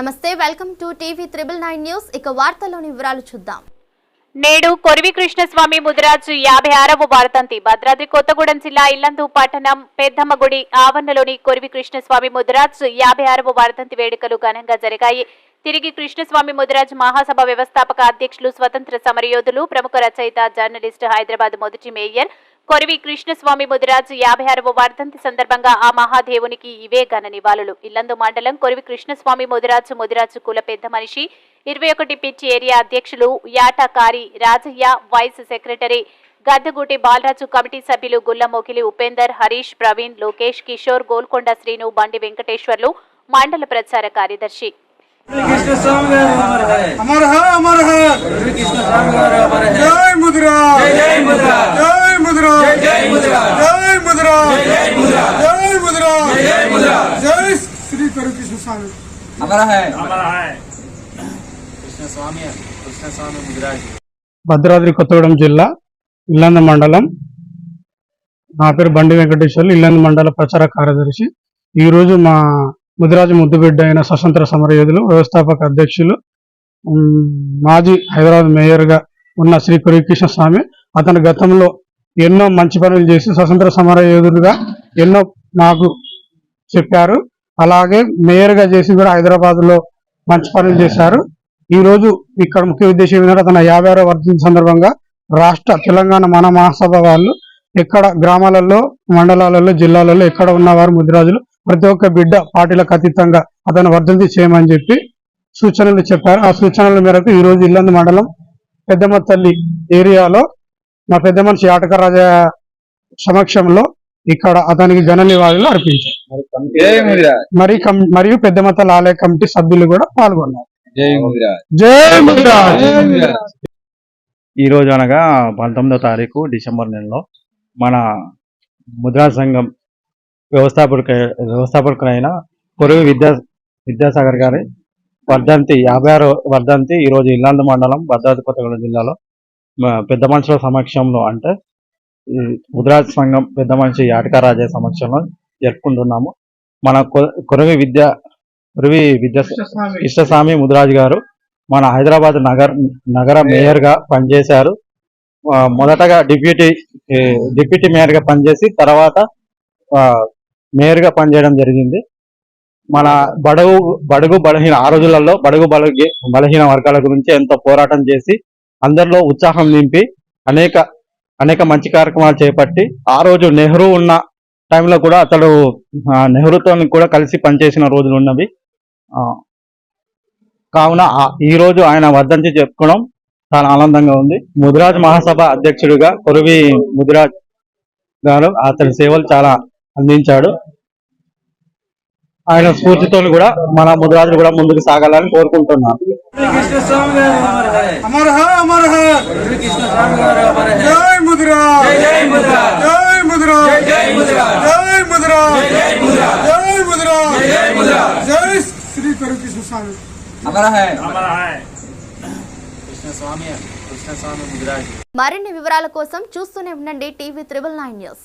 నమస్తే, welcome to TV 999 news. ఇక వార్తల్లోని వివరాలు చూద్దాం. నేడు కొరివి కృష్ణస్వామి ముదిరాజు 56వ వర్ధంతి. భద్రాద్రి కొత్తగూడెం జిల్లా ఇల్లందు పట్టణం పెద్దమ్మగుడి ఆవరణలోని కొరివి కృష్ణస్వామి ముదిరాజు 56వ వర్ధంతి వేడుకలు ఘనంగా జరిగాయి. తిరిగి కృష్ణస్వామి ముదిరాజు మహాసభ వ్యవస్థాపక అధ్యక్షులు, స్వతంత్ర సమరయోధులు, ప్రముఖ రచయిత, జర్నలిస్టు, హైదరాబాద్ మొదటి మేయర్ కొరివి కృష్ణస్వామి ముదిరాజు 56వ వర్ధంతి సందర్భంగా ఆ మహాదేవునికి ఇవే ఘన నివాళులు. ఇల్లందు మండలం కొరివి కృష్ణస్వామి ముదిరాజు కుల పెద్ద మనిషి 21 పిచ్ ఏరియా అధ్యక్షులు Yatakari Rajaiah, vice secretary Gaddaguti Balaraju, committee సభ్యులు గుల్ల మోకిలి ఉపేందర్, హరీష్, ప్రవీణ్, లోకేష్, కిషోర్, గోల్కొండ శ్రీను, బండి వెంకటేశ్వర్లు, మండల ప్రచార కార్యదర్శి. భద్రాద్రి కొత్తగూడెం జిల్లా ఇల్లందు మండలం. నా పేరు బండి వెంకటేశ్వర్లు, ఇల్లందు మండల ప్రచార కార్యదర్శి. ఈ రోజు మా ముదిరాజు ముద్దుబిడ్డ అయిన స్వతంత్ర సమరయోధులు, వ్యవస్థాపక అధ్యక్షులు, మాజీ హైదరాబాద్ మేయర్ గా ఉన్న శ్రీ కొరివి కృష్ణస్వామి, అతను గతంలో ఎన్నో మంచి పనులు చేసి స్వతంత్ర సమరయోధులుగా ఎన్నో నాకు చెప్పారు. అలాగే మేయర్ గా చేసి కూడా హైదరాబాద్ లో మంచి పనులు చేశారు. ఈ రోజు ఇక్కడ ముఖ్య ఉద్దేశం ఏంటంటే, తన 56వ వర్ధంతి సందర్భంగా రాష్ట్ర తెలంగాణ మన మహాసభ వాళ్ళు ఎక్కడ గ్రామాలలో, మండలాలలో, జిల్లాలలో ఎక్కడ ఉన్నవారు ముదిరాజులు ప్రతి ఒక్క బిడ్డ పార్టీలకు అతీతంగా అతను వర్ధంతి చేయమని చెప్పి సూచనలు చెప్పారు. ఆ సూచనల మేరకు ఈ రోజు ఇల్లందు మండలం పెద్దమతల్లి ఏరియాలో మా పెద్ద మనిషి యాటకరాజ సమక్షంలో ఇక్కడ అతనికి ఘన నివాళులు అర్పించారు. మరియు పెద్దమతల్లి ఆలయ కమిటీ సభ్యులు కూడా పాల్గొన్నారు. ఈ రోజు అనగా 19వ తారీఖు డిసెంబర్ నెలలో మన ముద్రాజ్ సంఘం వ్యవస్థాపకులైన కొరివి విద్యాసాగర్ గారి వర్ధంతి 56వ వర్ధంతి ఈ రోజు ఇల్లందు మండలం భద్రాద్రి కొత్తగూడెం జిల్లాలో పెద్ద మనుషుల సమక్షంలో, అంటే ముద్రాజ్ సంఘం పెద్ద మనిషి యాటకరాజే సమక్షంలో జరుపుకుంటున్నాము. మన కొరివి కృష్ణస్వామి ముదిరాజు గారు మన హైదరాబాద్ నగర మేయర్ గా పనిచేశారు. మొదటగా డిప్యూటీ మేయర్ గా పనిచేసి తర్వాత మేయర్ గా పనిచేయడం జరిగింది. మన బడుగు బలహీన ఆ రోజులలో బలహీన వర్గాల గురించి ఎంతో పోరాటం చేసి అందరిలో ఉత్సాహం నింపి అనేక మంచి కార్యక్రమాలు చేపట్టి, ఆ రోజు నెహ్రూ ఉన్న టైంలో కూడా అతడు నెహ్రూతో కూడా కలిసి పనిచేసిన రోజులు ఉన్నవి. కావున ఈ రోజు ఆయన వర్ధంతి చెప్పుకోవడం చాలా ఆనందంగా ఉంది. ముదిరాజ్ మహాసభ అధ్యక్షుడిగా కొరివి ముదిరాజ్ గారు అతని సేవలు చాలా అందించాడు. ఆయన స్ఫూర్తితో కూడా మన ముదిరాజులు కూడా ముందుకు సాగాలని కోరుకుంటున్నాను. మరిన్ని వివరాల కోసం చూస్తూనే ఉండండి టీవీ 999 న్యూస్.